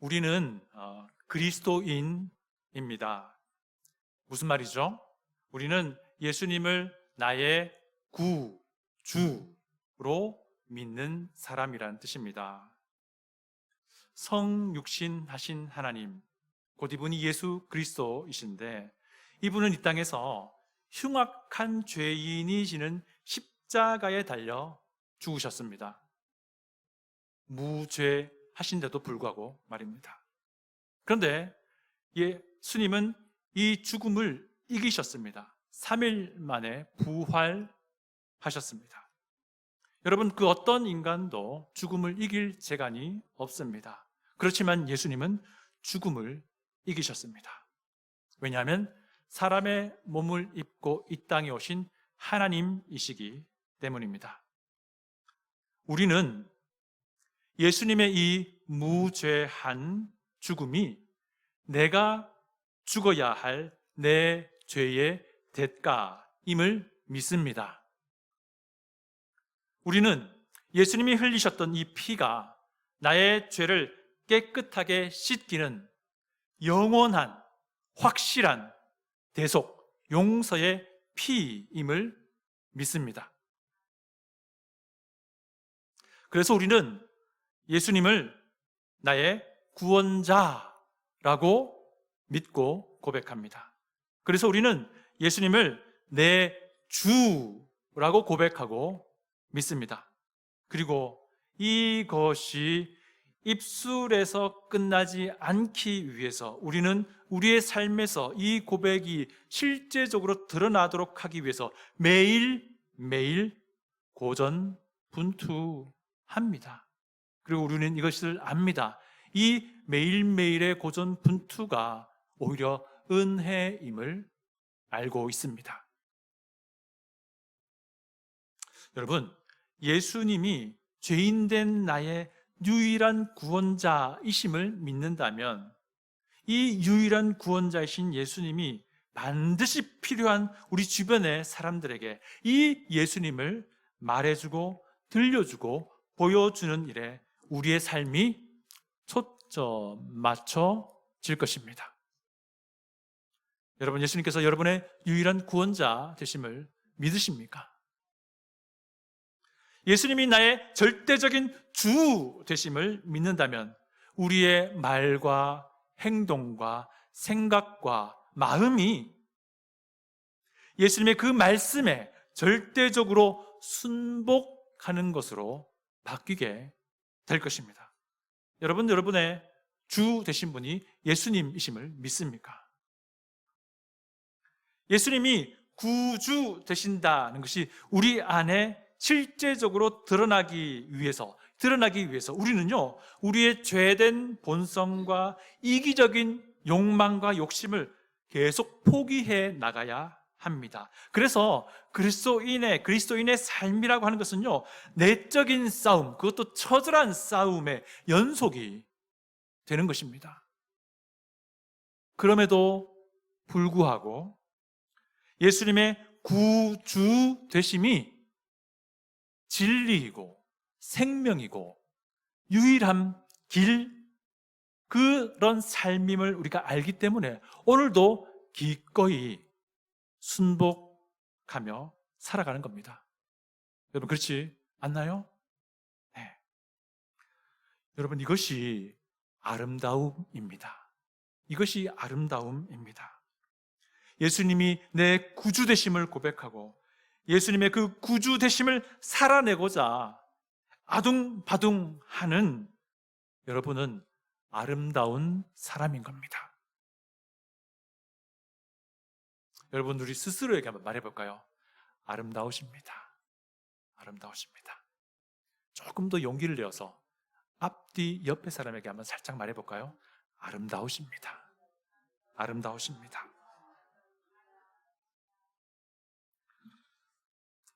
우리는 그리스도인입니다. 무슨 말이죠? 우리는 예수님을 나의 구주로 믿는 사람이라는 뜻입니다. 성육신하신 하나님, 곧 이분이 예수 그리스도이신데, 이분은 이 땅에서 흉악한 죄인이 지는 십자가에 달려 죽으셨습니다. 무죄하신데도 불구하고 말입니다. 그런데 예수님은 이 죽음을 이기셨습니다. 3일 만에 부활하셨습니다. 여러분, 그 어떤 인간도 죽음을 이길 재간이 없습니다. 그렇지만 예수님은 죽음을 이기셨습니다. 왜냐하면 사람의 몸을 입고 이 땅에 오신 하나님이시기 때문입니다. 우리는 예수님의 이 무죄한 죽음이 내가 죽어야 할 내 죄의 대가임을 믿습니다. 우리는 예수님이 흘리셨던 이 피가 나의 죄를 깨끗하게 씻기는 영원한 확실한 대속, 용서의 피임을 믿습니다. 그래서 우리는 예수님을 나의 구원자라고 믿고 고백합니다. 그래서 우리는 예수님을 내 주라고 고백하고 믿습니다. 그리고 이것이 입술에서 끝나지 않기 위해서 우리는 우리의 삶에서 이 고백이 실제적으로 드러나도록 하기 위해서 매일매일 고전분투합니다. 그리고 우리는 이것을 압니다. 이 매일매일의 고전분투가 오히려 은혜임을 알고 있습니다. 여러분, 예수님이 죄인된 나의 유일한 구원자이심을 믿는다면 이 유일한 구원자이신 예수님이 반드시 필요한 우리 주변의 사람들에게 이 예수님을 말해주고 들려주고 보여주는 일에 우리의 삶이 초점 맞춰질 것입니다. 여러분, 예수님께서 여러분의 유일한 구원자 되심을 믿으십니까? 예수님이 나의 절대적인 주 되심을 믿는다면 우리의 말과 행동과 생각과 마음이 예수님의 그 말씀에 절대적으로 순복하는 것으로 바뀌게 될 것입니다. 여러분의 주 되신 분이 예수님이심을 믿습니까? 예수님이 구주 되신다는 것이 우리 안에 실제적으로 드러나기 위해서 우리는요, 우리의 죄된 본성과 이기적인 욕망과 욕심을 계속 포기해 나가야 합니다. 그래서 그리스도인의 삶이라고 하는 것은요, 내적인 싸움, 그것도 처절한 싸움의 연속이 되는 것입니다. 그럼에도 불구하고 예수님의 구주 되심이 진리이고 생명이고 유일한 길, 그런 삶임을 우리가 알기 때문에 오늘도 기꺼이 순복하며 살아가는 겁니다. 여러분, 그렇지 않나요? 네. 여러분, 이것이 아름다움입니다. 이것이 아름다움입니다. 예수님이 내 구주 되심을 고백하고 예수님의 그 구주 되심을 살아내고자 아둥바둥하는 여러분은 아름다운 사람인 겁니다. 여러분, 우리 스스로에게 한번 말해볼까요? 아름다우십니다. 아름다우십니다. 조금 더 용기를 내어서 앞뒤 옆에 사람에게 한번 살짝 말해볼까요? 아름다우십니다. 아름다우십니다.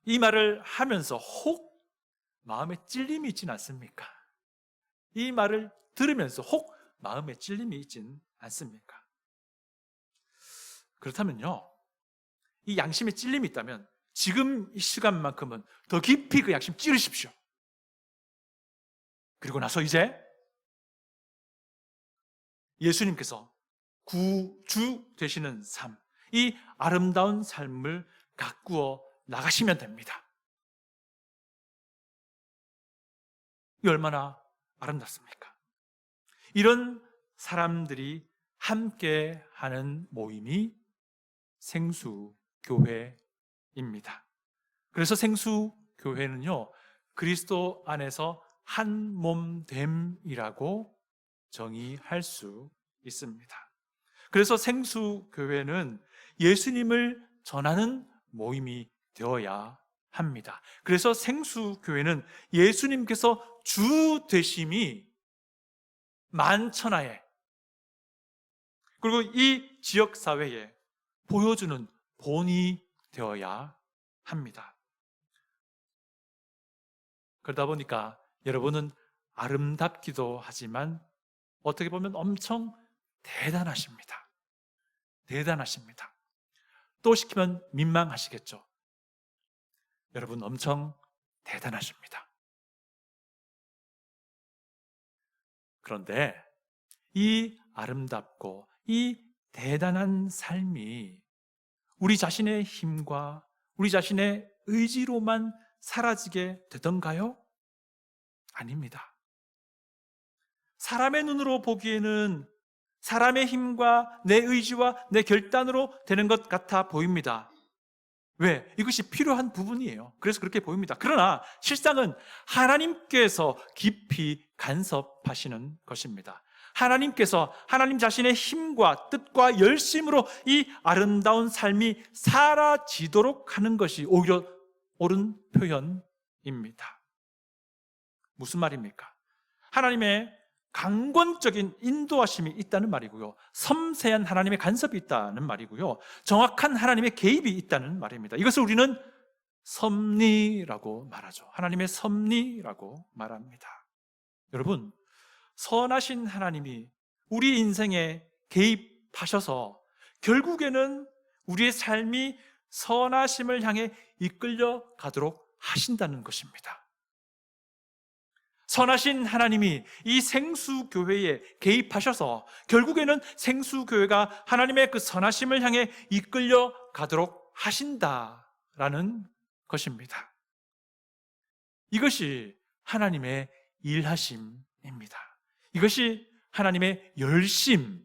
이 말을 하면서 혹 마음에 찔림이 있진 않습니까? 이 말을 들으면서 혹 마음에 찔림이 있진 않습니까? 그렇다면요, 이 양심에 찔림이 있다면 지금 이 시간만큼은 더 깊이 그 양심 찌르십시오. 그리고 나서 이제 예수님께서 구주 되시는 삶, 이 아름다운 삶을 가꾸어 나가시면 됩니다. 이 얼마나 아름답습니까? 이런 사람들이 함께 하는 모임이 생수교회입니다. 그래서 생수교회는요, 그리스도 안에서 한 몸됨이라고 정의할 수 있습니다. 그래서 생수교회는 예수님을 전하는 모임이 되어야 합니다. 그래서 생수교회는 예수님께서 주 되심이 만천하에, 그리고 이 지역사회에 보여주는 본이 되어야 합니다. 그러다 보니까 여러분은 아름답기도 하지만 어떻게 보면 엄청 대단하십니다. 대단하십니다. 또 시키면 민망하시겠죠. 여러분 엄청 대단하십니다. 그런데 이 아름답고 이 대단한 삶이 우리 자신의 힘과 우리 자신의 의지로만 사라지게 되던가요? 아닙니다. 사람의 눈으로 보기에는 사람의 힘과 내 의지와 내 결단으로 되는 것 같아 보입니다. 왜? 이것이 필요한 부분이에요. 그래서 그렇게 보입니다. 그러나 실상은 하나님께서 깊이 간섭하시는 것입니다. 하나님께서 하나님 자신의 힘과 뜻과 열심으로 이 아름다운 삶이 사라지도록 하는 것이 오히려 옳은 표현입니다. 무슨 말입니까? 하나님의 강권적인 인도하심이 있다는 말이고요, 섬세한 하나님의 간섭이 있다는 말이고요, 정확한 하나님의 개입이 있다는 말입니다. 이것을 우리는 섭리라고 말하죠. 하나님의 섭리라고 말합니다. 여러분, 선하신 하나님이 우리 인생에 개입하셔서 결국에는 우리의 삶이 선하심을 향해 이끌려 가도록 하신다는 것입니다. 선하신 하나님이 이 생수교회에 개입하셔서 결국에는 생수교회가 하나님의 그 선하심을 향해 이끌려 가도록 하신다라는 것입니다. 이것이 하나님의 일하심입니다. 이것이 하나님의 열심입니다.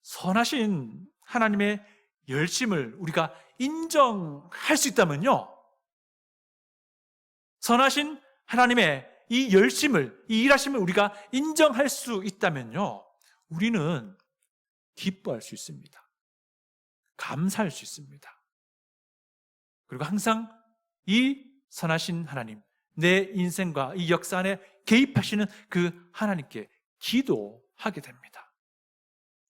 선하신 하나님의 열심을 우리가 인정할 수 있다면요, 선하신 하나님의 이 열심을, 이 일하심을 우리가 인정할 수 있다면요, 우리는 기뻐할 수 있습니다. 감사할 수 있습니다. 그리고 항상 이 선하신 하나님, 내 인생과 이 역사 안에 개입하시는 그 하나님께 기도하게 됩니다.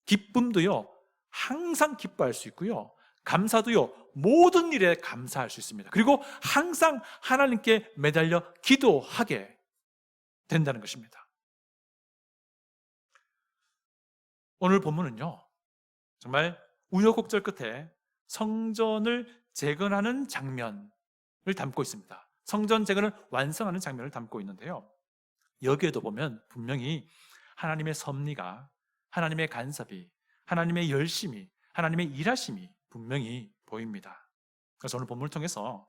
기쁨도요, 항상 기뻐할 수 있고요, 감사도요, 모든 일에 감사할 수 있습니다. 그리고 항상 하나님께 매달려 기도하게 된다는 것입니다. 오늘 본문은요, 정말 우여곡절 끝에 성전을 재건하는 장면을 담고 있습니다. 성전 재건을 완성하는 장면을 담고 있는데요, 여기에도 보면 분명히 하나님의 섭리가, 하나님의 간섭이, 하나님의 열심이, 하나님의 일하심이 분명히 보입니다. 그래서 오늘 본문을 통해서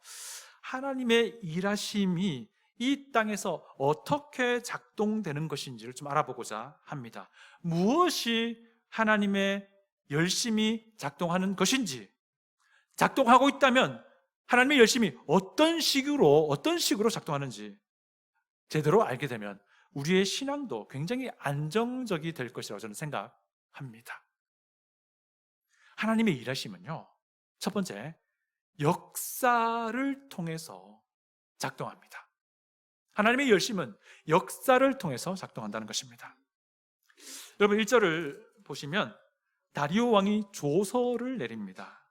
하나님의 일하심이 이 땅에서 어떻게 작동되는 것인지를 좀 알아보고자 합니다. 무엇이 하나님의 열심이 작동하는 것인지, 작동하고 있다면 하나님의 열심이 어떤 식으로 작동하는지 제대로 알게 되면 우리의 신앙도 굉장히 안정적이 될 것이라고 저는 생각합니다. 하나님의 일하심은요, 첫 번째, 역사를 통해서 작동합니다. 하나님의 열심은 역사를 통해서 작동한다는 것입니다. 여러분 1절을 보시면 다리오 왕이 조서를 내립니다.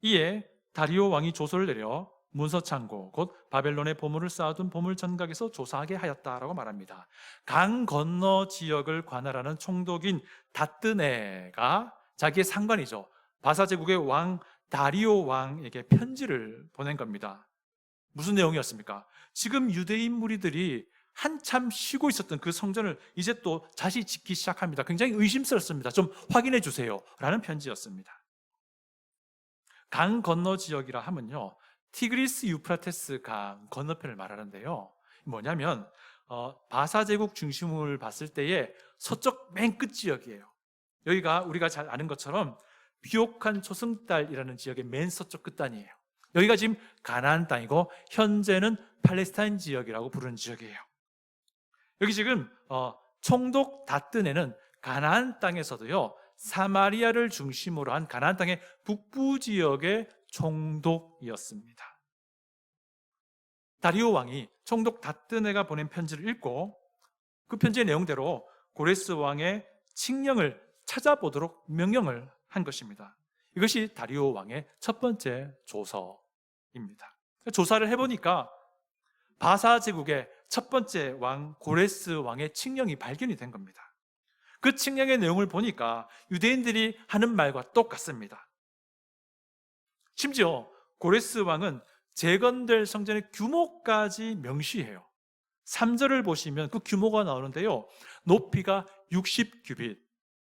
이에 다리오 왕이 조서를 내려 문서창고 곧 바벨론의 보물을 쌓아둔 보물전각에서 조사하게 하였다라고 말합니다. 강 건너 지역을 관할하는 총독인 다뜨네가 자기의 상관이죠, 바사제국의 왕 다리오 왕에게 편지를 보낸 겁니다. 무슨 내용이었습니까? 지금 유대인 무리들이 한참 쉬고 있었던 그 성전을 이제 또 다시 짓기 시작합니다. 굉장히 의심스럽습니다. 좀 확인해 주세요 라는 편지였습니다. 강 건너 지역이라 하면요, 티그리스 유프라테스 강 건너편을 말하는데요, 뭐냐면 바사 제국 중심을 봤을 때의 서쪽 맨 끝 지역이에요. 여기가 우리가 잘 아는 것처럼 비옥한 초승달이라는 지역의 맨 서쪽 끝단이에요. 여기가 지금 가나안 땅이고 현재는 팔레스타인 지역이라고 부르는 지역이에요. 여기 지금 총독 다뜬에는 가나안 땅에서도요, 사마리아를 중심으로 한 가나안 땅의 북부 지역의 총독이었습니다. 다리오 왕이 총독 다뜬에가 보낸 편지를 읽고 그 편지의 내용대로 고레스 왕의 칙령을 찾아보도록 명령을 한 것입니다. 이것이 다리오 왕의 첫 번째 조서입니다. 조사를 해보니까 바사 제국의 첫 번째 왕 고레스 왕의 칙령이 발견이 된 겁니다. 그 칙령의 내용을 보니까 유대인들이 하는 말과 똑같습니다. 심지어 고레스 왕은 재건될 성전의 규모까지 명시해요. 3절을 보시면 그 규모가 나오는데요, 높이가 60규빗,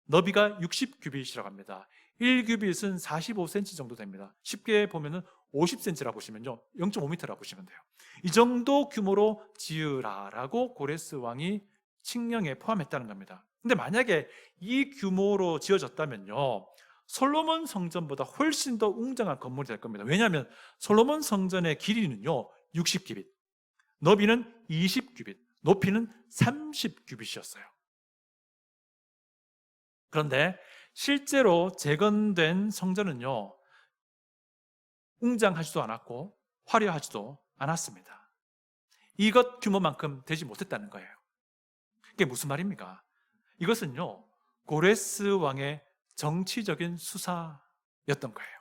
너비가 60규빗이라고 합니다. 1규빗은 45cm 정도 됩니다. 쉽게 보면 50cm라 보시면요, 0.5m라 보시면 돼요. 이 정도 규모로 지으라라고 고레스 왕이 칙령에 포함했다는 겁니다. 근데 만약에 이 규모로 지어졌다면요, 솔로몬 성전보다 훨씬 더 웅장한 건물이 될 겁니다. 왜냐하면 솔로몬 성전의 길이는요 60규빗, 너비는 20규빗, 높이는 30규빗이었어요. 그런데 실제로 재건된 성전은요, 웅장하지도 않았고 화려하지도 않았습니다. 이것 규모만큼 되지 못했다는 거예요. 이게 무슨 말입니까? 이것은요, 고레스 왕의 정치적인 수사였던 거예요.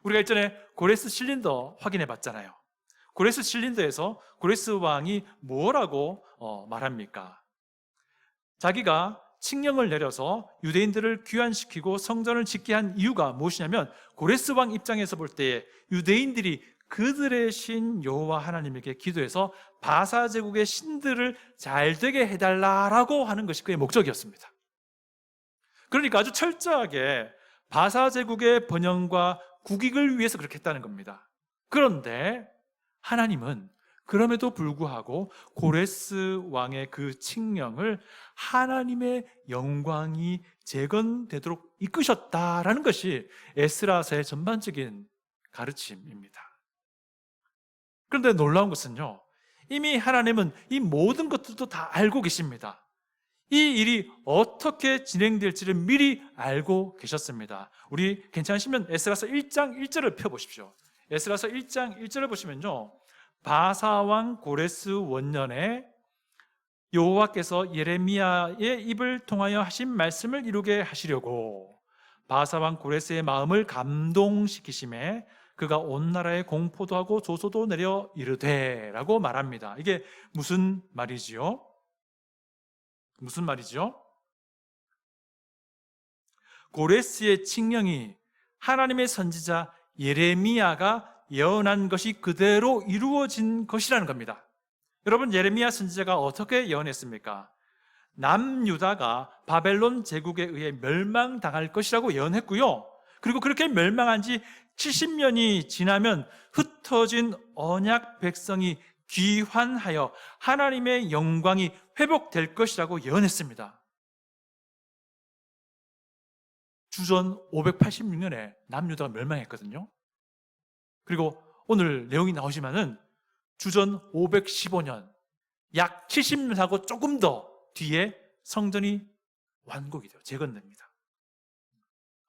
우리가 일전에 고레스 실린더 확인해 봤잖아요. 고레스 실린더에서 고레스 왕이 뭐라고 말합니까? 자기가 칙령을 내려서 유대인들을 귀환시키고 성전을 짓게 한 이유가 무엇이냐면, 고레스 왕 입장에서 볼 때 유대인들이 그들의 신 여호와 하나님에게 기도해서 바사 제국의 신들을 잘되게 해달라라고 하는 것이 그의 목적이었습니다. 그러니까 아주 철저하게 바사 제국의 번영과 국익을 위해서 그렇게 했다는 겁니다. 그런데 하나님은 그럼에도 불구하고 고레스 왕의 그 칙령을 하나님의 영광이 재건되도록 이끄셨다라는 것이 에스라서의 전반적인 가르침입니다. 그런데 놀라운 것은요, 이미 하나님은 이 모든 것들도 다 알고 계십니다. 이 일이 어떻게 진행될지를 미리 알고 계셨습니다. 우리 괜찮으시면 에스라서 1장 1절을 펴보십시오. 에스라서 1장 1절을 보시면요, 바사왕 고레스 원년에 여호와께서 예레미야의 입을 통하여 하신 말씀을 이루게 하시려고 바사왕 고레스의 마음을 감동시키심에 그가 온 나라에 공포도 하고 조소도 내려 이르되 라고 말합니다. 이게 무슨 말이지요? 무슨 말이죠? 고레스의 칙령이 하나님의 선지자 예레미야가 예언한 것이 그대로 이루어진 것이라는 겁니다. 여러분, 예레미야 선지자가 어떻게 예언했습니까? 남유다가 바벨론 제국에 의해 멸망당할 것이라고 예언했고요, 그리고 그렇게 멸망한 지 70년이 지나면 흩어진 언약 백성이 귀환하여 하나님의 영광이 회복될 것이라고 예언했습니다. 주전 586년에 남유다가 멸망했거든요. 그리고 오늘 내용이 나오지만은 주전 515년, 약 70년하고 조금 더 뒤에 성전이 완공이 돼요. 재건됩니다.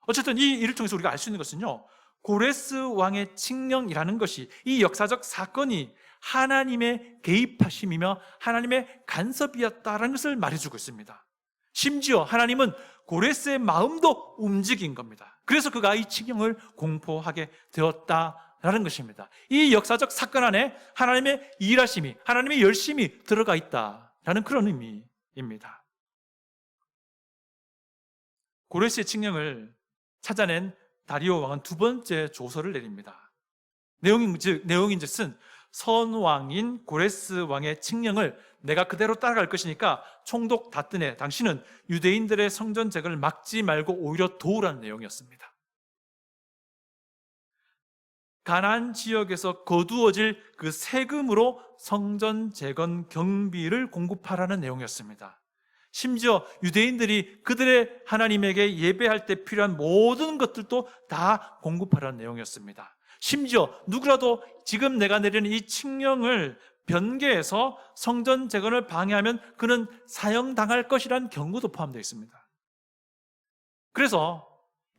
어쨌든 이 일을 통해서 우리가 알 수 있는 것은요, 고레스 왕의 칙령이라는 것이, 이 역사적 사건이 하나님의 개입하심이며 하나님의 간섭이었다라는 것을 말해주고 있습니다. 심지어 하나님은 고레스의 마음도 움직인 겁니다. 그래서 그가 이 칙령을 공포하게 되었다라는 것입니다. 이 역사적 사건 안에 하나님의 일하심이, 하나님의 열심이 들어가 있다라는 그런 의미입니다. 고레스의 칙령을 찾아낸 다리오 왕은 두 번째 조서를 내립니다. 내용인즉슨 선왕인 고레스 왕의 칙령을 내가 그대로 따라갈 것이니까 총독 다뜨네, 당신은 유대인들의 성전 재건을 막지 말고 오히려 도우라는 내용이었습니다. 가나안 지역에서 거두어질 그 세금으로 성전 재건 경비를 공급하라는 내용이었습니다. 심지어 유대인들이 그들의 하나님에게 예배할 때 필요한 모든 것들도 다 공급하라는 내용이었습니다. 심지어 누구라도 지금 내가 내리는 이 칙령을 변개해서 성전 재건을 방해하면 그는 사형당할 것이라는 경고도 포함되어 있습니다. 그래서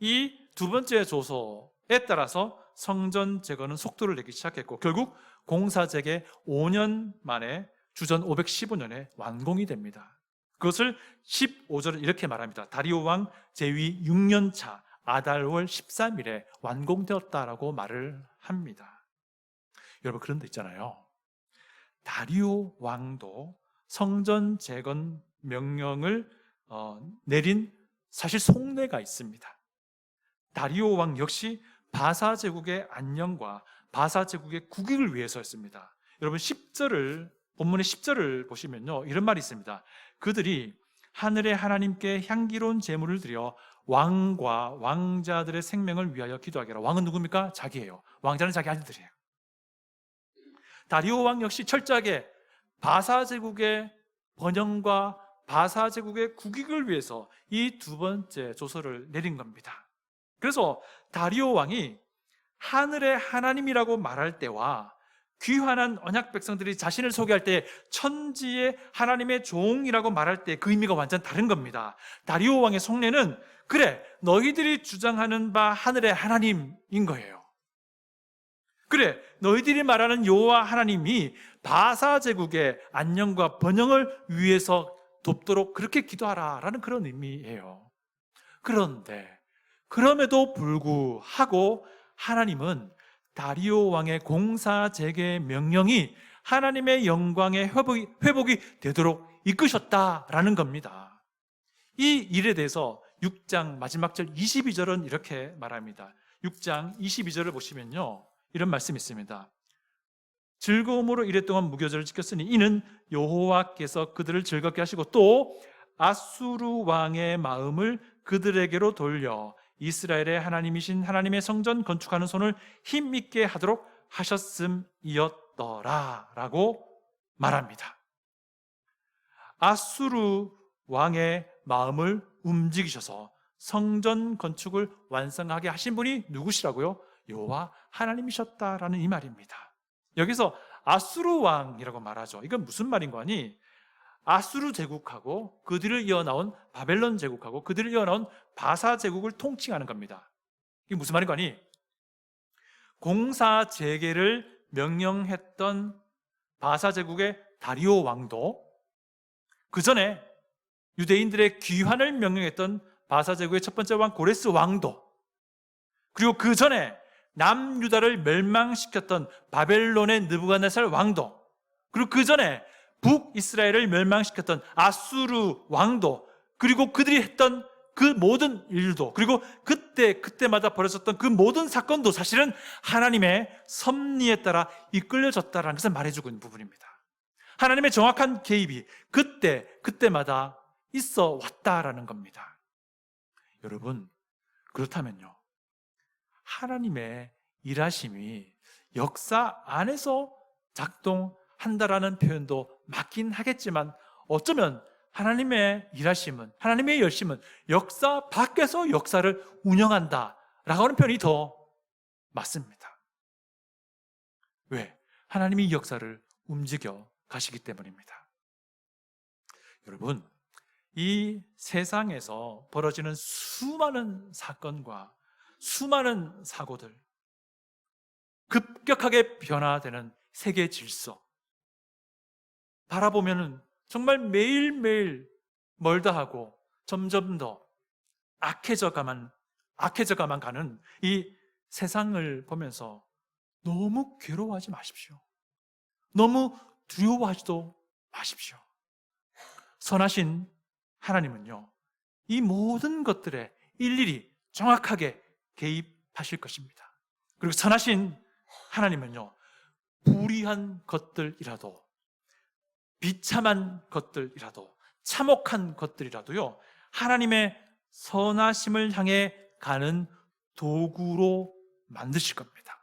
이 두 번째 조서에 따라서 성전 재건은 속도를 내기 시작했고 결국 공사 재개 5년 만에 주전 515년에 완공이 됩니다. 그것을 15절을 이렇게 말합니다. 다리오 왕 제위 6년 차 아달월 13일에 완공되었다라고 말을 합니다. 여러분, 그런 데 있잖아요. 다리오 왕도 성전 재건 명령을 내린 사실 속내가 있습니다. 다리오 왕 역시 바사 제국의 안녕과 바사 제국의 국익을 위해서였습니다. 여러분, 본문의 10절을 보시면요, 이런 말이 있습니다. 그들이 하늘의 하나님께 향기로운 제물을 드려 왕과 왕자들의 생명을 위하여 기도하기라. 왕은 누굽니까? 자기예요. 왕자는 자기 아들들이에요. 다리오 왕 역시 철저하게 바사 제국의 번영과 바사 제국의 국익을 위해서 이 두 번째 조서를 내린 겁니다. 그래서 다리오 왕이 하늘의 하나님이라고 말할 때와 귀환한 언약 백성들이 자신을 소개할 때 천지의 하나님의 종이라고 말할 때 그 의미가 완전 다른 겁니다. 다리오 왕의 속내는 그래, 너희들이 주장하는 바 하늘의 하나님인 거예요. 그래, 너희들이 말하는 여호와 하나님이 바사 제국의 안녕과 번영을 위해서 돕도록 그렇게 기도하라라는 그런 의미예요. 그런데 그럼에도 불구하고 하나님은 다리오 왕의 공사 재개 명령이 하나님의 영광의 회복이 되도록 이끄셨다라는 겁니다. 이 일에 대해서 6장 마지막 절 22절은 이렇게 말합니다. 6장 22절을 보시면요, 이런 말씀이 있습니다. 즐거움으로 이랫동안 무교절을 지켰으니 이는 여호와께서 그들을 즐겁게 하시고 또 아수르 왕의 마음을 그들에게로 돌려 이스라엘의 하나님이신 하나님의 성전 건축하는 손을 힘있게 하도록 하셨음이었더라 라고 말합니다. 아수르 왕의 마음을 움직이셔서 성전 건축을 완성하게 하신 분이 누구시라고요? 여호와 하나님이셨다라는 이 말입니다. 여기서 아수르 왕이라고 말하죠. 이건 무슨 말인 거니? 아수르 제국하고 그들을 이어나온 바벨론 제국하고 그들을 이어나온 바사 제국을 통칭하는 겁니다. 이게 무슨 말인 거니? 공사 재개를 명령했던 바사 제국의 다리오 왕도, 그 전에 유대인들의 귀환을 명령했던 바사 제국의 첫 번째 왕 고레스 왕도, 그리고 그 전에 남유다를 멸망시켰던 바벨론의 느부갓네살 왕도, 그리고 그 전에 북이스라엘을 멸망시켰던 아수르 왕도, 그리고 그들이 했던 그 모든 일도, 그리고 그때마다 벌어졌던 그 모든 사건도 사실은 하나님의 섭리에 따라 이끌려졌다는 것을 말해주고 있는 부분입니다. 하나님의 정확한 개입이 그때마다 있어 왔다라는 겁니다. 여러분, 그렇다면요, 하나님의 일하심이 역사 안에서 작동한다라는 표현도 맞긴 하겠지만 어쩌면 하나님의 일하심은, 하나님의 열심은 역사 밖에서 역사를 운영한다라고 하는 표현이 더 맞습니다. 왜? 하나님이 이 역사를 움직여 가시기 때문입니다. 여러분, 이 세상에서 벌어지는 수많은 사건과 수많은 사고들, 급격하게 변화되는 세계 질서, 바라보면은 정말 매일매일 멀다 하고 점점 더 악해져가만 가는 이 세상을 보면서 너무 괴로워하지 마십시오. 너무 두려워하지도 마십시오. 선하신 하나님은요, 이 모든 것들에 일일이 정확하게 개입하실 것입니다. 그리고 선하신 하나님은요, 불의한 것들이라도 비참한 것들이라도, 참혹한 것들이라도요, 하나님의 선하심을 향해 가는 도구로 만드실 겁니다.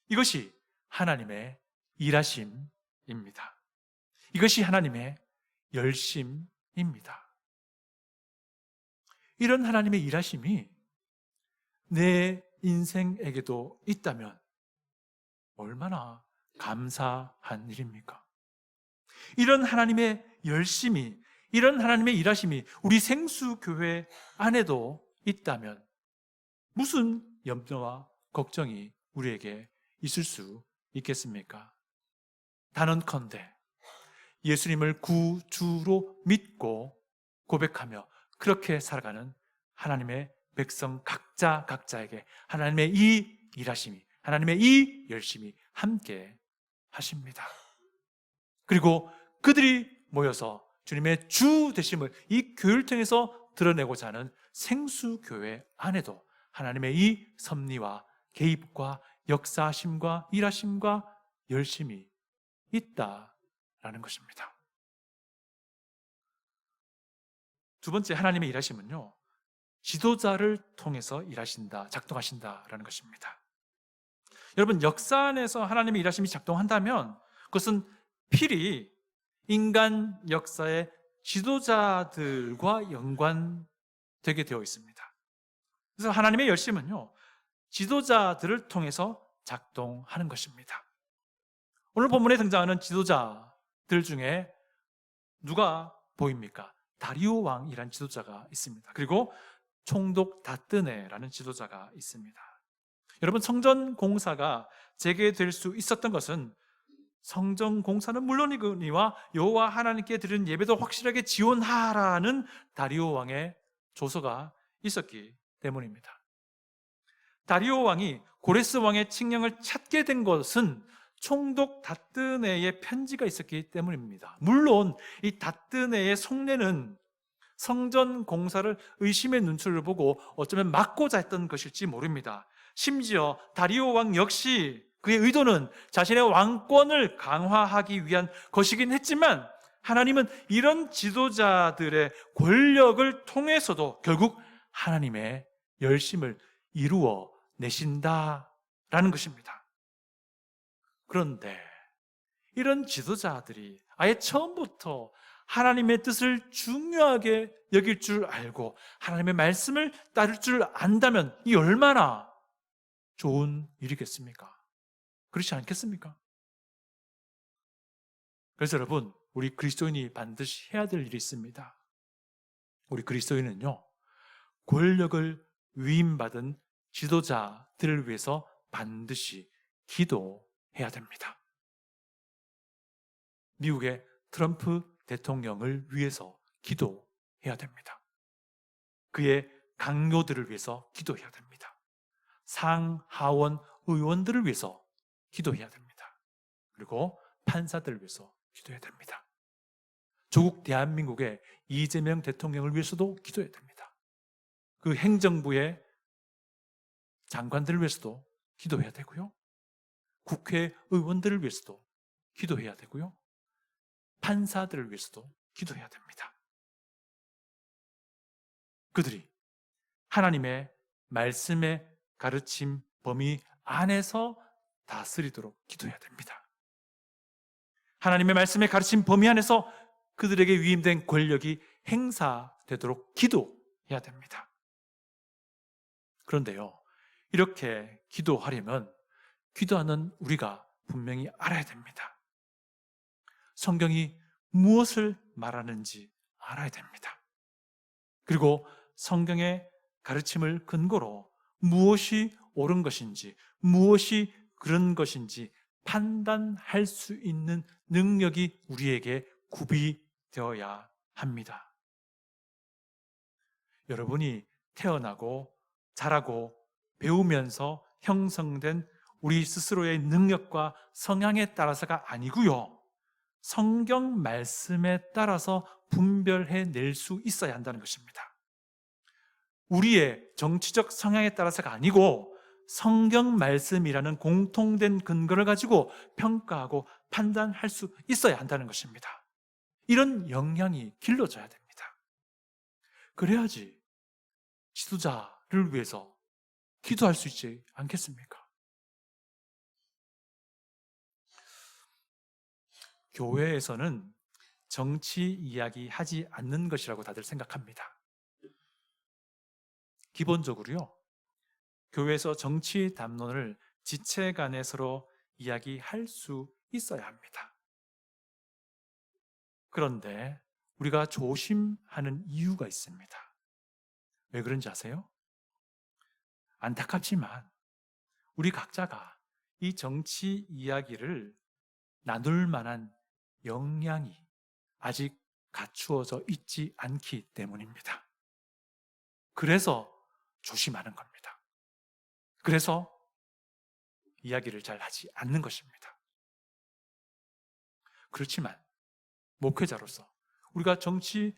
이것이 하나님의 일하심입니다. 이것이 하나님의 열심입니다. 이런 하나님의 일하심이 내 인생에게도 있다면 얼마나 감사한 일입니까? 이런 하나님의 열심이, 이런 하나님의 일하심이 우리 생수교회 안에도 있다면 무슨 염려와 걱정이 우리에게 있을 수 있겠습니까? 단언컨대 예수님을 구주로 믿고 고백하며 그렇게 살아가는 하나님의 백성 각자에게 하나님의 이 일하심이, 하나님의 이 열심이 함께 하십니다. 그리고 그들이 모여서 주님의 주 되심을 이 교회를 통해서 드러내고자 하는 생수교회 안에도 하나님의 이 섭리와 개입과 역사하심과 일하심과 열심이 있다라는 것입니다. 두 번째 하나님의 일하심은요, 지도자를 통해서 일하신다, 작동하신다라는 것입니다. 여러분, 역사 안에서 하나님의 일하심이 작동한다면 그것은 필히 인간 역사의 지도자들과 연관되게 되어 있습니다. 그래서 하나님의 열심은요, 지도자들을 통해서 작동하는 것입니다. 오늘 본문에 등장하는 지도자들 중에 누가 보입니까? 다리오 왕이라는 지도자가 있습니다. 그리고 총독 다뜨네라는 지도자가 있습니다. 여러분, 성전 공사가 재개될 수 있었던 것은 성전 공사는 물론이거니와 여호와 하나님께 드리는 예배도 확실하게 지원하라는 다리오 왕의 조서가 있었기 때문입니다. 다리오 왕이 고레스 왕의 칙령을 찾게 된 것은 총독 다뜨네의 편지가 있었기 때문입니다. 물론 이 다뜨네의 속내는 성전 공사를 의심의 눈초리를 보고 어쩌면 막고자 했던 것일지 모릅니다. 심지어 다리오 왕 역시 그의 의도는 자신의 왕권을 강화하기 위한 것이긴 했지만 하나님은 이런 지도자들의 권력을 통해서도 결국 하나님의 열심을 이루어 내신다라는 것입니다. 그런데 이런 지도자들이 아예 처음부터 하나님의 뜻을 중요하게 여길 줄 알고 하나님의 말씀을 따를 줄 안다면 이 얼마나 좋은 일이겠습니까? 그렇지 않겠습니까? 그래서 여러분, 우리 그리스도인이 반드시 해야 될 일이 있습니다. 우리 그리스도인은요, 권력을 위임받은 지도자들을 위해서 반드시 기도해야 됩니다. 미국의 트럼프 대통령을 위해서 기도해야 됩니다. 그의 강요들을 위해서 기도해야 됩니다. 상하원 의원들을 위해서 기도해야 됩니다. 그리고 판사들을 위해서 기도해야 됩니다. 조국 대한민국의 이재명 대통령을 위해서도 기도해야 됩니다. 그 행정부의 장관들을 위해서도 기도해야 되고요. 국회의원들을 위해서도 기도해야 되고요. 판사들을 위해서도 기도해야 됩니다. 그들이 하나님의 말씀의 가르침 범위 안에서 다스리도록 기도해야 됩니다. 하나님의 말씀의 가르침 범위 안에서 그들에게 위임된 권력이 행사되도록 기도해야 됩니다. 그런데요, 이렇게 기도하려면 기도하는 우리가 분명히 알아야 됩니다. 성경이 무엇을 말하는지 알아야 됩니다. 그리고 성경의 가르침을 근거로 무엇이 옳은 것인지, 무엇이 그런 것인지 판단할 수 있는 능력이 우리에게 구비되어야 합니다. 여러분이 태어나고 자라고 배우면서 형성된 우리 스스로의 능력과 성향에 따라서가 아니고요, 성경 말씀에 따라서 분별해낼 수 있어야 한다는 것입니다. 우리의 정치적 성향에 따라서가 아니고 성경 말씀이라는 공통된 근거를 가지고 평가하고 판단할 수 있어야 한다는 것입니다. 이런 역량이 길러져야 됩니다. 그래야지 지도자를 위해서 기도할 수 있지 않겠습니까? 교회에서는 정치 이야기 하지 않는 것이라고 다들 생각합니다. 기본적으로요, 교회에서 정치 담론을 지체 간에 서로 이야기할 수 있어야 합니다. 그런데 우리가 조심하는 이유가 있습니다. 왜 그런지 아세요? 안타깝지만 우리 각자가 이 정치 이야기를 나눌 만한 역량이 아직 갖추어져 있지 않기 때문입니다. 그래서 조심하는 겁니다. 그래서 이야기를 잘 하지 않는 것입니다. 그렇지만 목회자로서 우리가 정치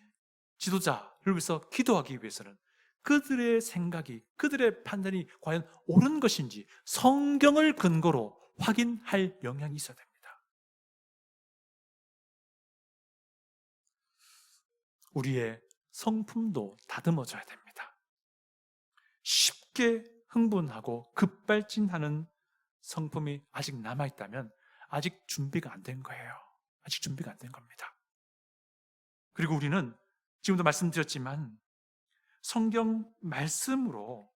지도자를 위해서 기도하기 위해서는 그들의 생각이, 그들의 판단이 과연 옳은 것인지 성경을 근거로 확인할 역량이 있어야 됩니다. 우리의 성품도 다듬어져야 됩니다. 쉽게 흥분하고 급발진하는 성품이 아직 남아있다면 아직 준비가 안 된 거예요. 아직 준비가 안 된 겁니다. 그리고 우리는 지금도 말씀드렸지만 성경 말씀으로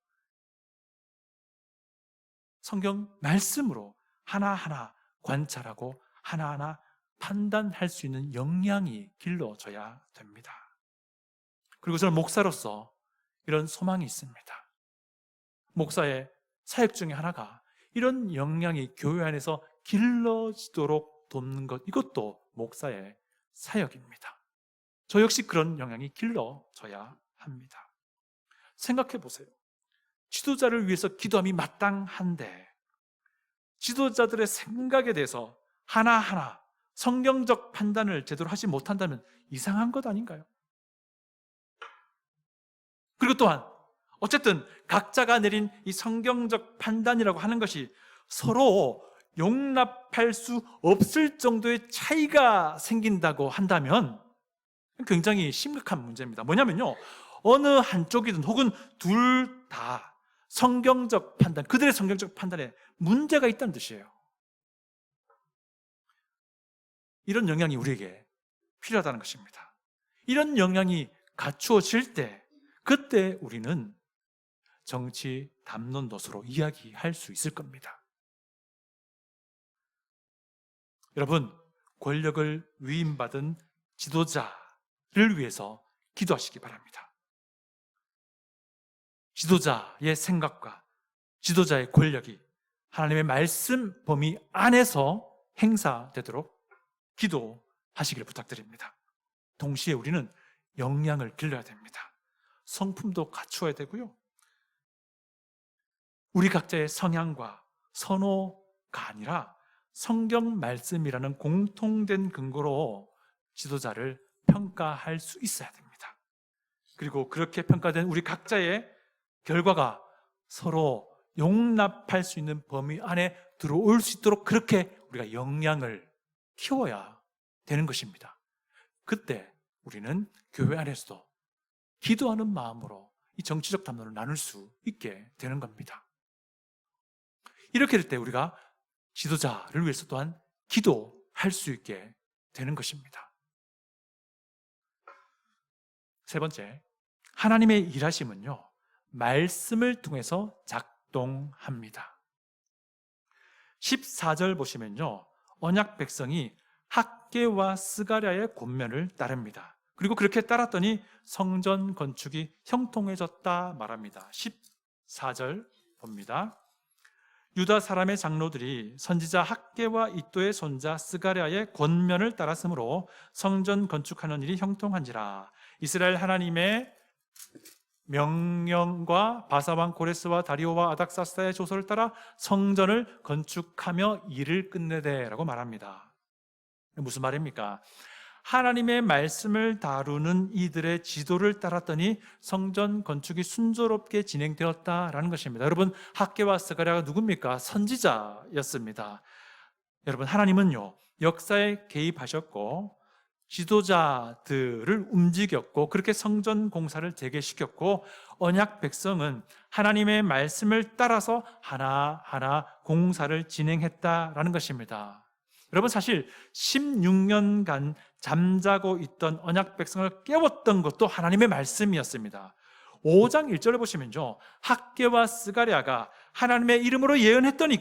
하나하나 관찰하고 하나하나 판단할 수 있는 역량이 길러져야 됩니다. 그리고 저는 목사로서 이런 소망이 있습니다. 목사의 사역 중에 하나가 이런 역량이 교회 안에서 길러지도록 돕는 것, 이것도 목사의 사역입니다. 저 역시 그런 역량이 길러져야 합니다. 생각해 보세요. 지도자를 위해서 기도함이 마땅한데 지도자들의 생각에 대해서 하나하나 성경적 판단을 제대로 하지 못한다면 이상한 것 아닌가요? 그리고 또한 어쨌든 각자가 내린 이 성경적 판단이라고 하는 것이 서로 용납할 수 없을 정도의 차이가 생긴다고 한다면 굉장히 심각한 문제입니다. 뭐냐면요, 어느 한쪽이든 혹은 둘 다 성경적 판단, 그들의 성경적 판단에 문제가 있다는 뜻이에요. 이런 역량이 우리에게 필요하다는 것입니다. 이런 역량이 갖추어질 때 그때 우리는 정치 담론도서로 이야기할 수 있을 겁니다. 여러분, 권력을 위임받은 지도자를 위해서 기도하시기 바랍니다. 지도자의 생각과 지도자의 권력이 하나님의 말씀 범위 안에서 행사되도록 기도하시기를 부탁드립니다. 동시에 우리는 역량을 길러야 됩니다. 성품도 갖추어야 되고요, 우리 각자의 성향과 선호가 아니라 성경 말씀이라는 공통된 근거로 지도자를 평가할 수 있어야 됩니다. 그리고 그렇게 평가된 우리 각자의 결과가 서로 용납할 수 있는 범위 안에 들어올 수 있도록 그렇게 우리가 역량을 키워야 되는 것입니다. 그때 우리는 교회 안에서도 기도하는 마음으로 이 정치적 담론을 나눌 수 있게 되는 겁니다. 이렇게 될 때 우리가 지도자를 위해서 또한 기도할 수 있게 되는 것입니다. 세 번째, 하나님의 일하심은요, 말씀을 통해서 작동합니다. 14절 보시면요, 언약 백성이 학개와 스가랴의 권면을 따릅니다. 그리고 그렇게 따랐더니 성전 건축이 형통해졌다 말합니다. 14절 봅니다. 유다 사람의 장로들이 선지자 학개와 이도의 손자 스가랴의 권면을 따랐으므로 성전 건축하는 일이 형통한지라. 이스라엘 하나님의 명령과 바사왕 고레스와 다리오와 아닥사스다의 조서를 따라 성전을 건축하며 일을 끝내되라고 말합니다. 무슨 말입니까? 하나님의 말씀을 다루는 이들의 지도를 따랐더니 성전 건축이 순조롭게 진행되었다라는 것입니다. 여러분, 학개와 스가랴가 누굽니까? 선지자였습니다. 여러분, 하나님은요, 역사에 개입하셨고 지도자들을 움직였고 그렇게 성전 공사를 재개시켰고 언약 백성은 하나님의 말씀을 따라서 하나하나 공사를 진행했다라는 것입니다. 여러분, 사실 16년간 잠자고 있던 언약 백성을 깨웠던 것도 하나님의 말씀이었습니다. 5장 1절을 보시면요, 학개와 스가랴가 하나님의 이름으로 예언했더니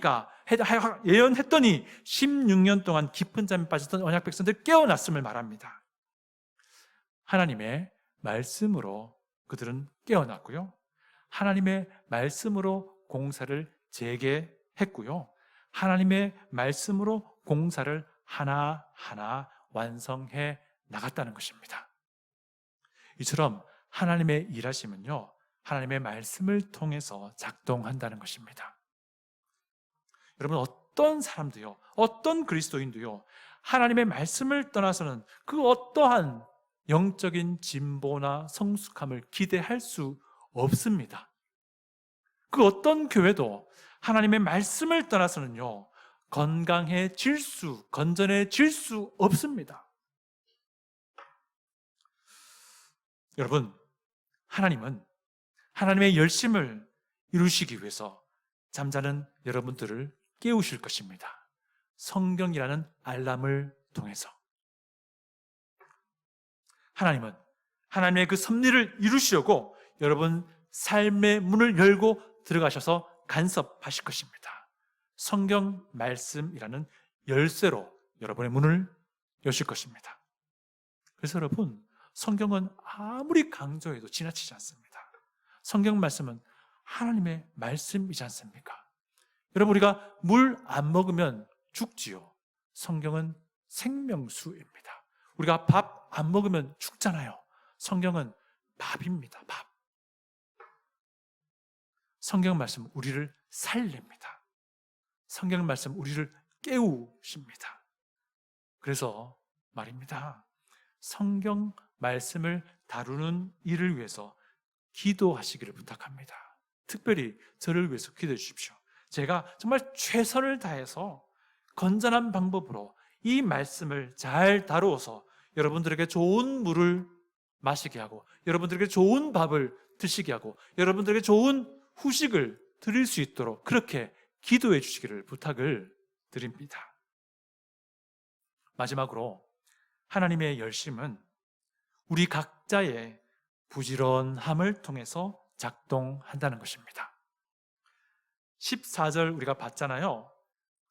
16년 동안 깊은 잠에 빠졌던 언약 백성들 깨어났음을 말합니다. 하나님의 말씀으로 그들은 깨어났고요, 하나님의 말씀으로 공사를 재개했고요, 하나님의 말씀으로 공사를 하나하나 완성해 나갔다는 것입니다. 이처럼 하나님의 일하심은요, 하나님의 말씀을 통해서 작동한다는 것입니다. 여러분, 어떤 사람도요, 어떤 그리스도인도요, 하나님의 말씀을 떠나서는 그 어떠한 영적인 진보나 성숙함을 기대할 수 없습니다. 그 어떤 교회도 하나님의 말씀을 떠나서는요, 건전해질 수 없습니다. 여러분, 하나님은 하나님의 열심을 이루시기 위해서 잠자는 여러분들을 깨우실 것입니다. 성경이라는 알람을 통해서. 하나님은 하나님의 그 섭리를 이루시려고 여러분 삶의 문을 열고 들어가셔서 간섭하실 것입니다. 성경 말씀이라는 열쇠로 여러분의 문을 여실 것입니다. 그래서 여러분, 성경은 아무리 강조해도 지나치지 않습니다. 성경 말씀은 하나님의 말씀이지 않습니까? 여러분, 우리가 물 안 먹으면 죽지요. 성경은 생명수입니다. 우리가 밥 안 먹으면 죽잖아요. 성경은 밥입니다. 밥. 성경 말씀 우리를 살립니다. 성경 말씀 우리를 깨우십니다. 그래서 말입니다, 성경 말씀을 다루는 일을 위해서 기도하시기를 부탁합니다. 특별히 저를 위해서 기도해 주십시오. 제가 정말 최선을 다해서 건전한 방법으로 이 말씀을 잘 다루어서 여러분들에게 좋은 물을 마시게 하고, 여러분들에게 좋은 밥을 드시게 하고, 여러분들에게 좋은 후식을 드릴 수 있도록 그렇게 기도해 주시기를 부탁을 드립니다. 마지막으로, 하나님의 열심은 우리 각자의 부지런함을 통해서 작동한다는 것입니다. 14절 우리가 봤잖아요.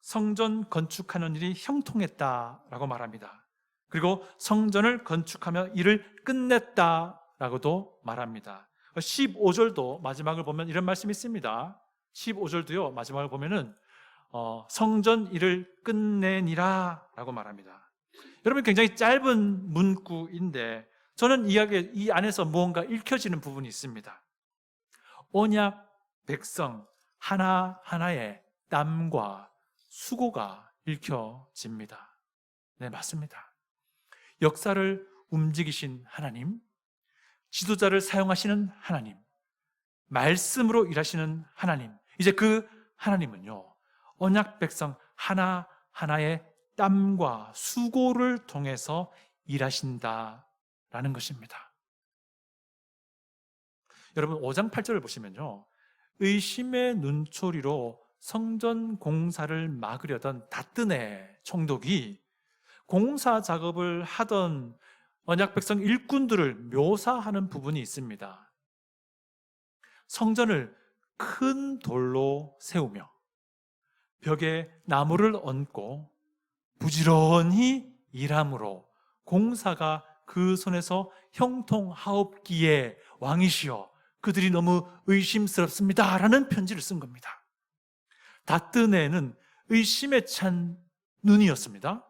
성전 건축하는 일이 형통했다라고 말합니다. 그리고 성전을 건축하며 일을 끝냈다라고도 말합니다. 15절도 마지막을 보면 이런 말씀이 있습니다. 15절도요, 마지막을 보면은 성전 일을 끝내니라 라고 말합니다. 여러분, 굉장히 짧은 문구인데 저는 이 안에서 무언가 읽혀지는 부분이 있습니다. 언약 백성 하나하나의 땀과 수고가 읽혀집니다. 네, 맞습니다. 역사를 움직이신 하나님, 지도자를 사용하시는 하나님, 말씀으로 일하시는 하나님, 이제 그 하나님은요, 언약 백성 하나하나의 땀과 수고를 통해서 일하신다라는 것입니다. 여러분, 5장 8절을 보시면요, 의심의 눈초리로 성전 공사를 막으려던 다뜨네 총독이 공사 작업을 하던 언약 백성 일꾼들을 묘사하는 부분이 있습니다. 성전을 큰 돌로 세우며 벽에 나무를 얹고 부지런히 일함으로 공사가 그 손에서 형통하옵기에 왕이시여 그들이 너무 의심스럽습니다 라는 편지를 쓴 겁니다. 다뜨네는 의심에 찬 눈이었습니다.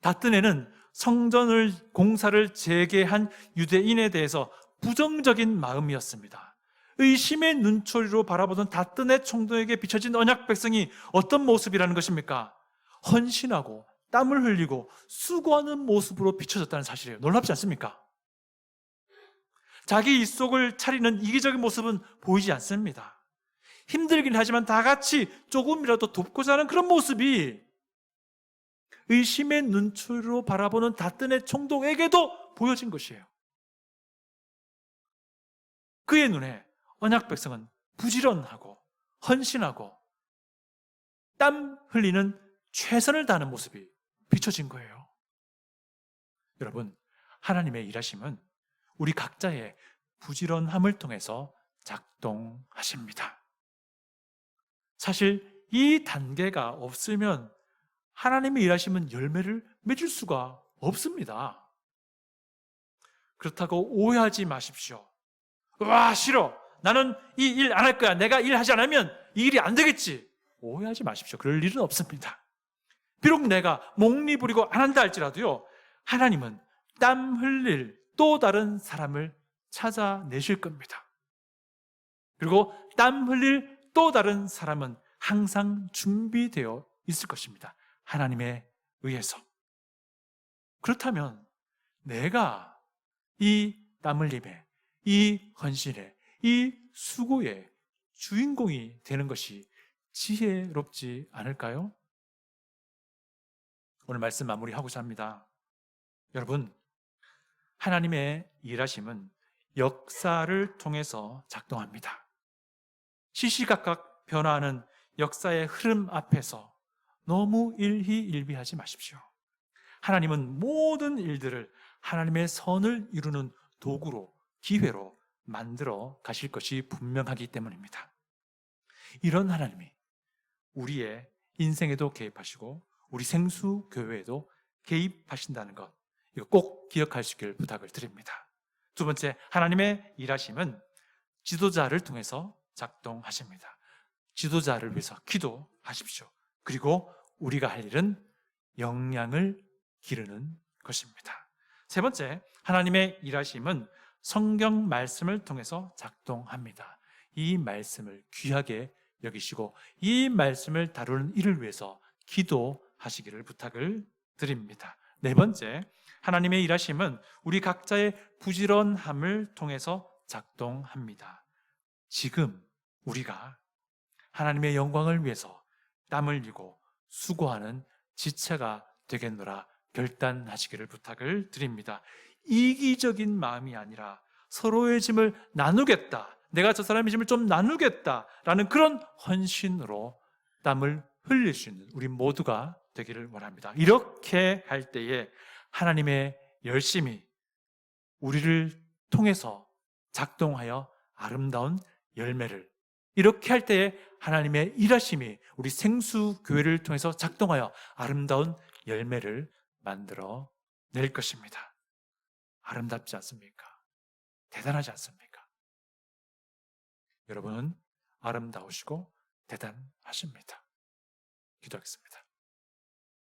다뜨네는 성전을 공사를 재개한 유대인에 대해서 부정적인 마음이었습니다. 의심의 눈초리로 바라보던 다뜨네 총독에게 비춰진 언약 백성이 어떤 모습이라는 것입니까? 헌신하고 땀을 흘리고 수고하는 모습으로 비춰졌다는 사실이에요. 놀랍지 않습니까? 자기 입속을 차리는 이기적인 모습은 보이지 않습니다. 힘들긴 하지만 다 같이 조금이라도 돕고자 하는 그런 모습이 의심의 눈초리로 바라보는 다뜬의 총독에게도 보여진 것이에요. 그의 눈에 언약 백성은 부지런하고 헌신하고 땀 흘리는 최선을 다하는 모습이 비춰진 거예요. 여러분, 하나님의 일하심은 우리 각자의 부지런함을 통해서 작동하십니다. 사실 이 단계가 없으면 하나님의 일하심은 열매를 맺을 수가 없습니다. 그렇다고 오해하지 마십시오. 와, 싫어. 나는 이 일 안 할 거야. 내가 일하지 않으면 이 일이 안 되겠지. 오해하지 마십시오. 그럴 일은 없습니다. 비록 내가 목리 부리고 안 한다 할지라도요, 하나님은 땀 흘릴 또 다른 사람을 찾아내실 겁니다. 그리고 땀 흘릴 또 다른 사람은 항상 준비되어 있을 것입니다. 하나님에 의해서. 그렇다면 내가 이 땀 흘림에, 이 헌신에, 이 수고의 주인공이 되는 것이 지혜롭지 않을까요? 오늘 말씀 마무리하고자 합니다. 여러분, 하나님의 일하심은 역사를 통해서 작동합니다. 시시각각 변화하는 역사의 흐름 앞에서 너무 일희일비하지 마십시오. 하나님은 모든 일들을 하나님의 선을 이루는 도구로, 기회로 만들어 가실 것이 분명하기 때문입니다. 이런 하나님이 우리의 인생에도 개입하시고 우리 생수교회에도 개입하신다는 것, 이거 꼭 기억하시길 부탁을 드립니다. 두 번째, 하나님의 일하심은 지도자를 통해서 작동하십니다. 지도자를 위해서 기도하십시오. 그리고 우리가 할 일은 역량을 기르는 것입니다. 세 번째, 하나님의 일하심은 성경 말씀을 통해서 작동합니다. 이 말씀을 귀하게 여기시고 이 말씀을 다루는 일을 위해서 기도하시기를 부탁을 드립니다. 네 번째, 하나님의 일하심은 우리 각자의 부지런함을 통해서 작동합니다. 지금 우리가 하나님의 영광을 위해서 땀을 흘리고 수고하는 지체가 되겠노라 결단하시기를 부탁을 드립니다. 이기적인 마음이 아니라 서로의 짐을 나누겠다, 내가 저 사람의 짐을 좀 나누겠다라는 그런 헌신으로 땀을 흘릴 수 있는 우리 모두가 되기를 원합니다. 이렇게 할 때에 하나님의 열심이 우리를 통해서 작동하여 아름다운 열매를, 이렇게 할 때에 하나님의 일하심이 우리 생수교회를 통해서 작동하여 아름다운 열매를 만들어 낼 것입니다. 아름답지 않습니까? 대단하지 않습니까? 여러분은 아름다우시고 대단하십니다. 기도하겠습니다.